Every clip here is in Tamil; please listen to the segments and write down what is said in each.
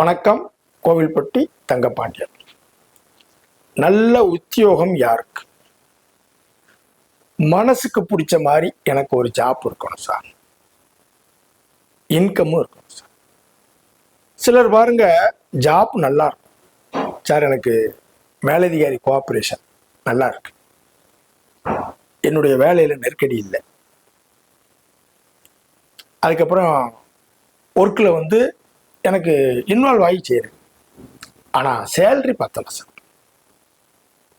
வணக்கம். கோவில்பட்டி தங்கப்பாண்டியன். நல்ல உத்தியோகம் யாருக்கு? மனசுக்கு பிடிச்ச மாதிரி எனக்கு ஒரு ஜாப் இருக்கணும் சார், இன்கமும் இருக்கணும் சார். சிலர் பாருங்க, ஜாப் நல்லா இருக்கும் சார், எனக்கு மேலதிகாரி கோஆப்ரேஷன் நல்லா இருக்கு, என்னுடைய வேலையில் நெருக்கடி இல்லை, அதுக்கப்புறம் ஒர்க்கில் எனக்கு இன்வால்வ் ஆகி செய்கிறேன், ஆனால் சேலரி பத்தலை சார்.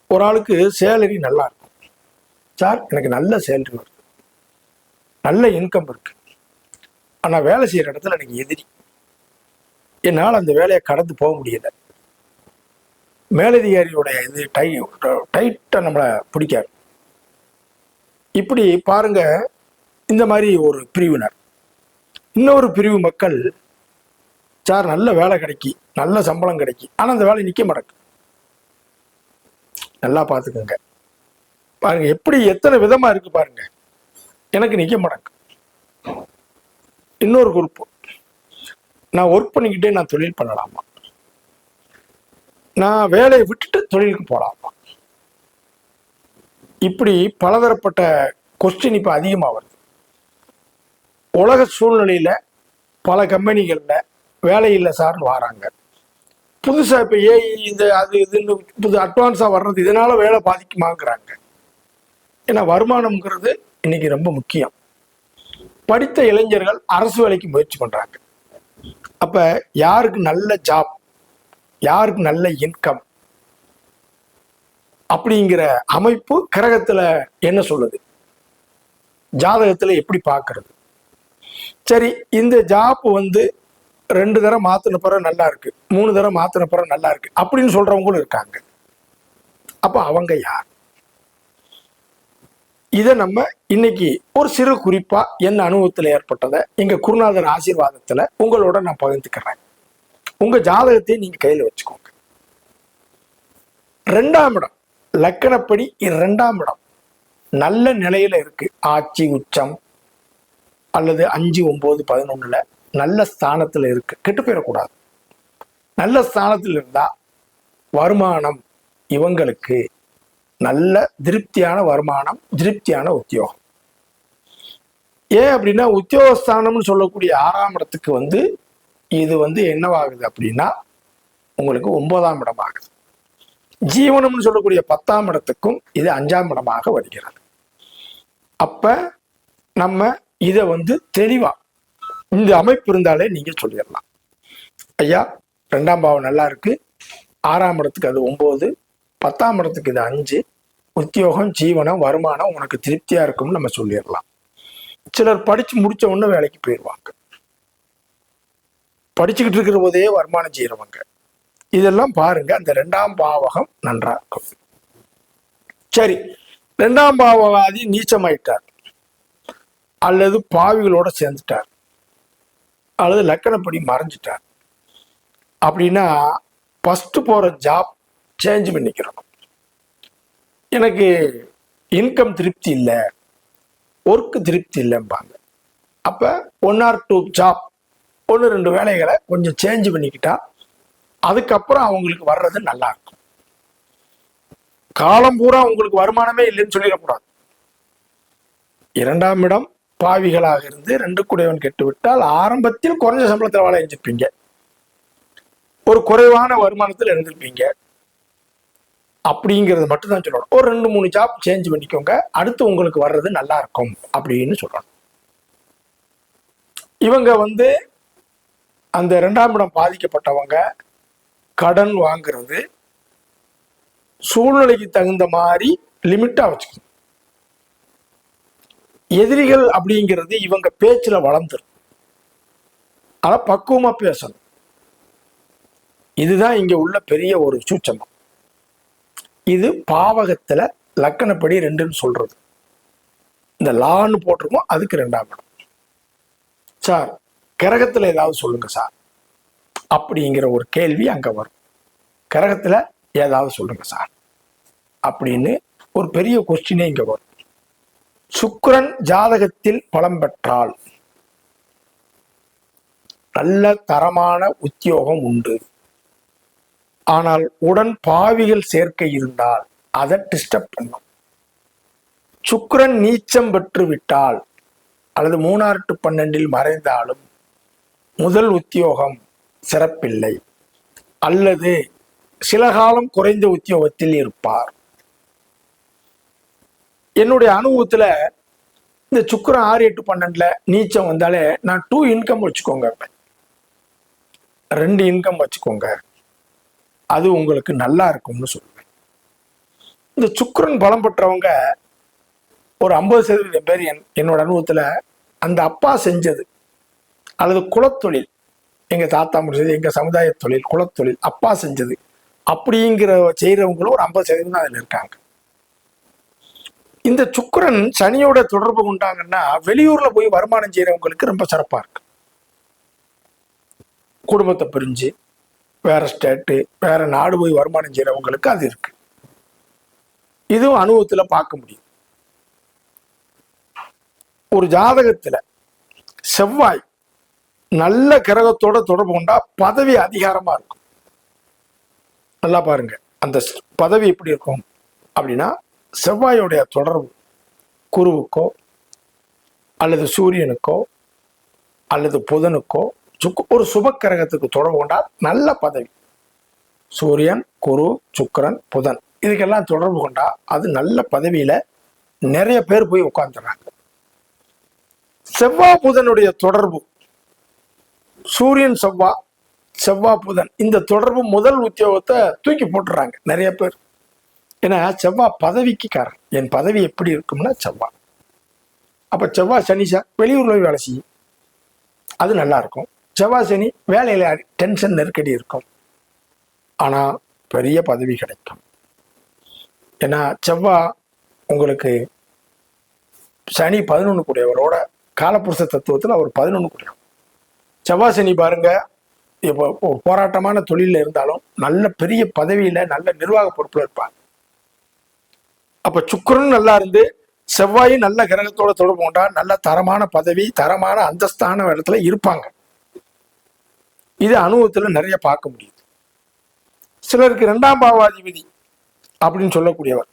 ஒரு ஆளுக்கு சேலரி நல்லா இருக்கும் சார், எனக்கு நல்ல சேலரி வருது, நல்ல இன்கம் இருக்கு, ஆனால் வேலை செய்கிற இடத்துல எனக்கு எதிரி, என்னால் அந்த வேலையை கடந்து போக முடியல, மேலதிகாரியோடைய இது டைட்டாக நம்மளை பிடிக்காது. இப்படி பாருங்க, இந்த மாதிரி ஒரு பிரிவினர். இன்னொரு பிரிவு மக்கள் சார் நல்ல வேலை கிடைக்கி, நல்ல சம்பளம் கிடைக்கி, ஆனால் அந்த வேலை நிற்க மாட்டேங்குது. நல்லா பார்த்துக்கோங்க, பாருங்க எப்படி எத்தனை விதமா இருக்கு பாருங்க. எனக்கு நிற்க மாட்டேங்குது. இன்னொரு குரூப், நான் ஒர்க் பண்ணிக்கிட்டே நான் தொழில் பண்ணலாமா, நான் வேலையை விட்டுட்டு தொழிலுக்கு போகலாமா, இப்படி பலதரப்பட்ட கொஸ்டின் இப்போ அதிகமாக வருது. உலக சூழ்நிலையில பல கம்பெனிகள்ல வேலை இல்லை சார்னு வராங்க. புதுசா இப்ப ஏஐ இந்த அது இதுன்னு புது அட்வான்ஸா வர்றது, இதனால வேலை பாதிக்குமாங்கிறாங்க. ஏன்னா வருமானம்ங்கிறது இன்னைக்கு ரொம்ப முக்கியம். படித்த இளைஞர்கள் அரசு வேலைக்கு முயற்சி பண்றாங்க. அப்ப யாருக்கு நல்ல ஜாப், யாருக்கு நல்ல இன்கம் அப்படிங்கிற அமைப்பு கிரகத்துல என்ன சொல்லுது, ஜாதகத்துல எப்படி பார்க்கறது? சரி, இந்த ஜாப் 2 தடவை மாத்தின பிறகு நல்லா இருக்கு, 3 தடவை மாத்தின பிறகு நல்லா இருக்கு அப்படின்னு சொல்றவங்களும் இருக்காங்க. அப்ப அவங்க யார்? இதை நம்ம இன்னைக்கு ஒரு சிறு குறிப்பா என் அனுபவத்தில் ஏற்பட்டதை எங்க குருநாதர் ஆசீர்வாதத்துல உங்களோட நான் பகிர்ந்துக்கிறேன். உங்க ஜாதகத்தை நீங்க கையில வச்சுக்கோங்க. 2ஆம் இடம், லக்கணப்படி 2ஆம் இடம் நல்ல நிலையில இருக்கு, ஆட்சி உச்சம் அல்லது 5, 9, 11ல நல்ல ஸ்தானத்துல இருக்கு, கெட்டு போயிடக்கூடாது. நல்ல ஸ்தானத்தில் இருந்தா வருமானம், இவங்களுக்கு நல்ல திருப்தியான வருமானம், திருப்தியான உத்தியோகம். ஏன் அப்படின்னா உத்தியோகஸ்தானம்னு சொல்லக்கூடிய 6ஆம் இடத்துக்கு இது என்னவாகுது அப்படின்னா உங்களுக்கு 9ஆம் இடம் ஆகுது. ஜீவனம்னு சொல்லக்கூடிய 10ஆம் இடத்துக்கும் இது 5ஆம் இடமாக வருகிறது. அப்ப நம்ம இதை தெளிவா இந்த அமைப்பு இருந்தாலே நீங்க சொல்லிடலாம், ஐயா 2ஆம் பாவம் நல்லா இருக்கு, 6ஆம் இடத்துக்கு அது 9, 10ஆம் இடத்துக்கு இது 5, உத்தியோகம், ஜீவனம், வருமானம் உனக்கு திருப்தியா இருக்கும்னு நம்ம சொல்லிடலாம். சிலர் படிச்சு முடிச்ச உடனே வேலைக்கு போயிடுவாங்க, படிச்சுக்கிட்டு இருக்கிற போதே வருமானம் செய்யறவங்க. இதெல்லாம் பாருங்க, அந்த 2ஆம் பாவகம் நன்றா இருக்கும். சரி, 2ஆம் பாவகாதி நீச்சமாயிட்டார் அல்லது பாவிகளோட சேர்ந்துட்டார் அல்லது லக்கணப்படி மறைஞ்சிட்டார் அப்படின்னா ஃபர்ஸ்ட் போற ஜாப் சேஞ்ச் பண்ணிக்கிறோம். எனக்கு இன்கம் திருப்தி இல்லை, ஒர்க்கு திருப்தி இல்லைம்பாங்க. அப்ப 1 or 2 ஜாப், 1, 2 வேலைகளை கொஞ்சம் சேஞ்ச் பண்ணிக்கிட்டா அதுக்கப்புறம் அவங்களுக்கு வர்றது நல்லா இருக்கும். காலம் பூரா உங்களுக்கு வருமானமே இல்லைன்னு சொல்லிடக்கூடாது. 2ஆம் இடம் பாவிகளாக இருந்து 2 குடையவன் கெட்டு விட்டால் ஆரம்பத்தில் குறைஞ்ச சம்பளத்தில் வேலை செஞ்சிருப்பீங்க, ஒரு குறைவான வருமானத்தில் இருந்திருப்பீங்க. அப்படிங்கிறது மட்டும் தான் சொல்லணும். ஒரு 2, 3 ஜாப் சேஞ்ச் பண்ணிக்கோங்க, அடுத்து உங்களுக்கு வர்றது நல்லா இருக்கும் அப்படின்னு சொல்லணும். இவங்க அந்த 2ஆம் இடம் பாதிக்கப்பட்டவங்க கடன் வாங்குறது சூழ்நிலைக்கு தகுந்த மாதிரி லிமிட்டா வச்சுக்கணும். எதிரிகள் அப்படிங்கிறது இவங்க பேச்சுல வளர்ந்துரும், ஆனா பக்குவமா பேசணும். இதுதான் இங்க உள்ள பெரிய ஒரு சூட்சமம். இது பாவகத்துல லக்கணப்படி 2ன்னு சொல்றது. இந்த லான்னு போட்டிருக்கோம், அதுக்கு 2ஆம் இடம். சார் கிரகத்துல ஏதாவது சொல்லுங்க சார் அப்படிங்கிற ஒரு கேள்வி அங்க வரும். கிரகத்துல ஏதாவது சொல்லுங்க சார் அப்படின்னு ஒரு பெரிய கொஸ்டினே இங்க வரும். சுக்கிரன் ஜாதகத்தில் பலம் பெற்றால் நல்ல தரமான உத்தியோகம் உண்டு. ஆனால் உடன் பாவிகள் சேர்க்கை இருந்தால் அதை டிஸ்டர்ப் பண்ணும். சுக்கிரன் நீச்சம் பெற்று விட்டால் அல்லது 3 to 12 மறைந்தாலும் முதல் உத்தியோகம் சிறப்பில்லை, அல்லது சில காலம் குறைந்த உத்தியோகத்தில் இருப்பார். என்னுடைய அனுபவத்துல இந்த சுக்கிரன் 6, 8, 12 நீச்சம் வந்தாலே நான் 2 இன்கம் வச்சுக்கோங்க, 2 இன்கம் வச்சுக்கோங்க, அது உங்களுக்கு நல்லா இருக்கும்னு சொல்லுவேன். இந்த சுக்கிரன் பலம் பெற்றவங்க ஒரு 50% பேர் என்னோட அனுபவத்துல அந்த அப்பா செஞ்சது அல்லது குலத்தொழில், எங்க தாத்தா முடிச்சது, எங்க சமுதாய தொழில் குலத்தொழில் அப்பா செஞ்சது அப்படிங்கிற செய்யறவங்களும் ஒரு 50% அதில் இருக்காங்க. இந்த சுக்கிரன் சனியோட தொடர்பு கொண்டாங்கன்னா வெளியூர்ல போய் வருமானம் செய்யறவங்களுக்கு ரொம்ப சிறப்பா இருக்கு. குடும்பத்தை பிரிஞ்சு வேற ஸ்டேட்டு வேற நாடு போய் வருமானம் செய்யறவங்களுக்கு அது இருக்கு. இதுவும் அனுபவத்துல பார்க்க முடியும். ஒரு ஜாதகத்துல செவ்வாய் நல்ல கிரகத்தோட தொடர்பு கொண்டா பதவி அதிகாரமா இருக்கும். நல்லா பாருங்க, அந்த பதவி எப்படி இருக்கும் அப்படின்னா, செவ்வாயோடைய தொடர்பு குருவுக்கோ அல்லது சூரியனுக்கோ அல்லது புதனுக்கோ ஒரு சுப கிரகத்துக்கு தொடர்பு கொண்டா நல்ல பதவி. சூரியன், குரு, சுக்கிரன், புதன் இதுக்கெல்லாம் தொடர்பு கொண்டா அது நல்ல பதவியில நிறைய பேர் போய் உட்கார்ந்துடுறாங்க. செவ்வாய் புதனுடைய தொடர்பு, சூரியன் செவ்வாய், செவ்வாய் புதன், இந்த தொடர்பு முதல் உத்தியோகத்தை தூக்கி போட்டுறாங்க நிறைய பேர். ஏன்னா செவ்வாய் பதவிக்கு காரணம். என் பதவி எப்படி இருக்கும்னா செவ்வாய். அப்ப செவ்வாய் சனி வெளியூர்ல வேலை செய்யும், அது நல்லா இருக்கும். செவ்வாய் சனி வேலையில டென்ஷன் நெருக்கடி இருக்கும், ஆனா பெரிய பதவி கிடைக்கும். ஏன்னா செவ்வாய் உங்களுக்கு சனி 11 கூடியவரோட காலப்புருஷ தத்துவத்தில் அவர் 11 கூடியவர். செவ்வாய் சனி பாருங்க, இப்போ போராட்டமான தொழில இருந்தாலும் நல்ல பெரிய பதவியில நல்ல நிர்வாக பொறுப்புல இருப்பாங்க. அப்ப சுக்கிரன் நல்லா இருந்து செவ்வாயும் நல்ல கிரகத்தோட தொடர்பு கொண்டா நல்ல தரமான பதவி தரமான அந்தஸ்தான இடத்துல இருப்பாங்க. இது அனுபவத்துல நிறைய பார்க்க முடியுது. சிலருக்கு 2ஆம் பாவாதிபதி அப்படின்னு சொல்லக்கூடியவர்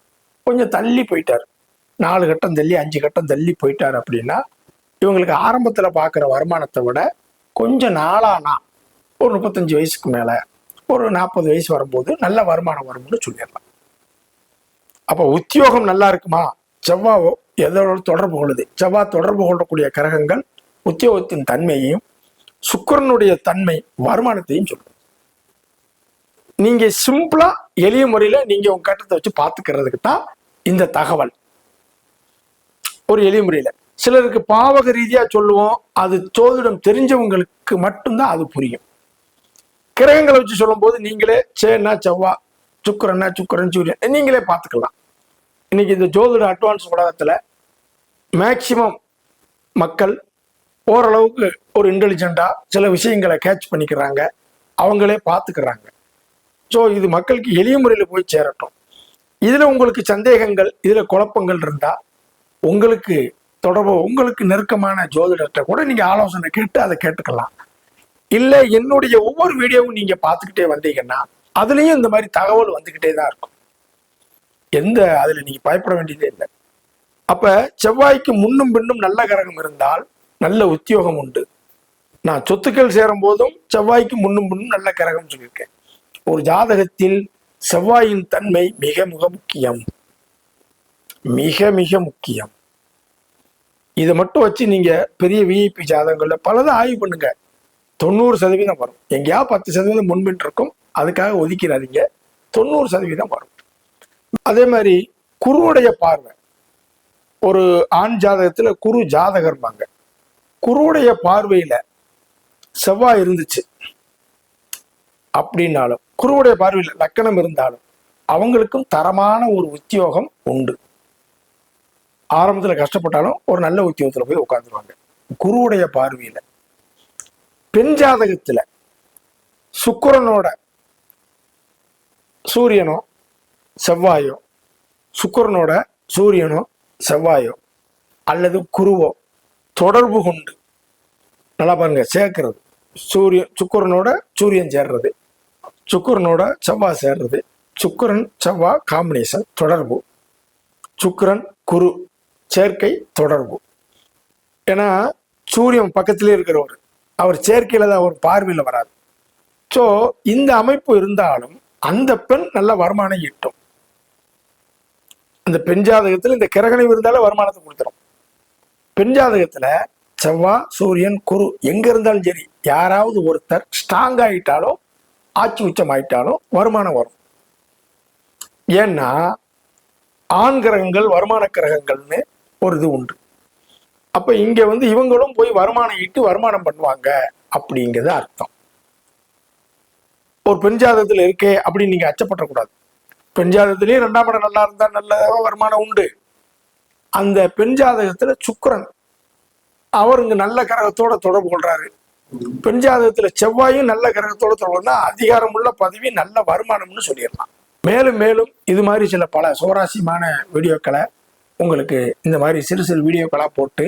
கொஞ்சம் தள்ளி போயிட்டார், 4 கட்டம் தள்ளி 5 கட்டம் தள்ளி போயிட்டார் அப்படின்னா இவங்களுக்கு ஆரம்பத்துல பார்க்குற வருமானத்தை விட கொஞ்சம் நாளானா ஒரு 35 வயசுக்கு மேல ஒரு 40 வயசு வரும்போது நல்ல வருமானம் வரும்னு சொல்லிடலாம். அப்ப உத்தியோகம் நல்லா இருக்குமா? செவ்வாய் எதோட தொடர்பு கொள்ளுது? செவ்வாய் தொடர்பு கொள்ளக்கூடிய கிரகங்கள் உத்தியோகத்தின் தன்மையையும் சுக்கிரனுடைய தன்மை வருமானத்தையும் சொல்லும். நீங்க சிம்பிளா எளிய முறையில நீங்க உங்க கட்டத்தை வச்சு பார்த்துக்கிறதுக்கு தான் இந்த தகவல். ஒரு எளிய முறையில சிலருக்கு பாவக ரீதியா சொல்லுவோம், அது ஜோதிடம் தெரிஞ்சவங்களுக்கு மட்டும்தான் அது புரியும். கிரகங்களை வச்சு சொல்லும் போது நீங்களே சேன்னா செவ்வா, சுக்கிரன்னா சுக்கிரன், சூரியன் நீங்களே பார்த்துக்கலாம். இன்னைக்கு இந்த ஜோதிட அட்வான்ஸ் உலகத்துல மேக்சிமம் மக்கள் ஓரளவுக்கு ஒரு இன்டெலிஜென்டா சில விஷயங்களை கேட்ச் பண்ணிக்கிறாங்க, அவங்களே பார்த்துக்கிறாங்க. ஸோ இது மக்களுக்கு எளிய முறையில் போய் சேரட்டும். இதுல உங்களுக்கு சந்தேகங்கள், இதுல குழப்பங்கள் இருந்தா உங்களுக்கு தொடர்பு, உங்களுக்கு நெருக்கமான ஜோதிடத்தை கூட நீங்க ஆலோசனை கேட்டு அதை கேட்டுக்கலாம். இல்லை என்னுடைய ஒவ்வொரு வீடியோவும் நீங்க பார்த்துக்கிட்டே வந்தீங்கன்னா அதுலயும் இந்த மாதிரி தகவல் வந்துகிட்டே தான் இருக்கும். அதுல நீங்க பயப்பட வேண்டியதே இல்லை. அப்ப செவ்வாய்க்கு முன்னும் பின்னும் நல்ல கிரகம் இருந்தால் நல்ல உத்தியோகம் உண்டு. நான் சொத்துக்கள் சேரும் போதும் செவ்வாய்க்கு முன்னும் பின்னும் நல்ல கிரகம் சொல்லியிருக்கேன். ஒரு ஜாதகத்தில் செவ்வாயின் தன்மை மிக மிக முக்கியம், மிக மிக முக்கியம். இதை மட்டும் வச்சு நீங்க பெரிய விஐபி ஜாதகங்கள்ல பலதை ஆய்வு பண்ணுங்க, 90% வரும். எங்கேயா 10% முன்பின் இருக்கும், அதுக்காக ஒதுக்கிறாதீங்க, 90% வரும். அதே மாதிரி குருவுடைய பார்வை, ஒரு ஆண் ஜாதகத்துல குரு ஜாதகர்பாங்க, குருவுடைய பார்வையில செவ்வாய் இருந்துச்சு அப்படின்னாலும், குருவுடைய பார்வையில் லக்கணம் இருந்தாலும் அவங்களுக்கும் தரமான ஒரு உத்தியோகம் உண்டு. ஆரம்பத்துல கஷ்டப்பட்டாலும் ஒரு நல்ல உத்தியோகத்துல போய் உட்காந்துருவாங்க குருவுடைய பார்வையில. பெண் ஜாதகத்துல சுக்கிரனோட சூரியனோ செவ்வாயோ, சுக்கிரனோட சூரியனோ செவ்வாயோ அல்லது குருவோ தொடர்பு கொண்டு நல்லா பாருங்க சேர்க்கிறது, சுக்கிரனோட சூரியன் சேர்றது, சுக்கிரனோட செவ்வாய் சேர்றது, சுக்கிரன் செவ்வாய் காம்பினேஷன் தொடர்பு, சுக்கிரன் குரு சேர்க்கை தொடர்பு. ஏன்னா சூரியன் பக்கத்திலே இருக்கிறவர், அவர் சேர்க்கையில தான், அவர் பார்வையில் வராது. ஸோ இந்த அமைப்பு இருந்தாலும் அந்த பெண் நல்ல வருமானம் ஈட்டும். அந்த பெண் ஜாதகத்தில் இந்த கிரகணம் இருந்தாலும் வருமானத்தை கொடுத்துரும். பெண் ஜாதகத்துல செவ்வாய் சூரியன் குரு எங்க இருந்தாலும் சரி, யாராவது ஒருத்தர் ஸ்ட்ராங் ஆயிட்டாலும் ஆட்சி உச்சம் ஆயிட்டாலும் வருமானம் வரும். ஏன்னா ஆண் கிரகங்கள் வருமான கிரகங்கள்னு ஒரு இது உண்டு. அப்ப இங்க இவங்களும் போய் வருமானம் ஈட்டு வருமானம் பண்ணுவாங்க அப்படிங்கிறது அர்த்தம். ஒரு பெண் ஜாதகத்துல இருக்கே அப்படின்னு நீங்க அச்சப்படக்கூடாது. பெண் ஜாதகத்திலேயே 2ஆம் இடம் நல்லா இருந்தா நல்ல வருமானம் உண்டு. அந்த பெண் ஜாதகத்துல சுக்கிரன் அவர் இங்க நல்ல கிரகத்தோட தொடர்பு கொள்றாரு. பெண் ஜாதகத்துல செவ்வாயும் நல்ல கிரகத்தோட தொடர்புனா அதிகாரமுள்ள பதவி நல்ல வருமானம்னு சொல்லிடலாம். மேலும் மேலும் இது மாதிரி சில பல சுவாரஸ்யமான வீடியோக்களை உங்களுக்கு இந்த மாதிரி சிறு சிறு வீடியோக்களா போட்டு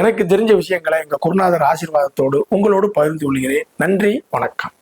எனக்கு தெரிஞ்ச விஷயங்களை எங்க குருநாதர் ஆசீர்வாதத்தோடு உங்களோடு பகிர்ந்து கொள்கிறேன். நன்றி, வணக்கம்.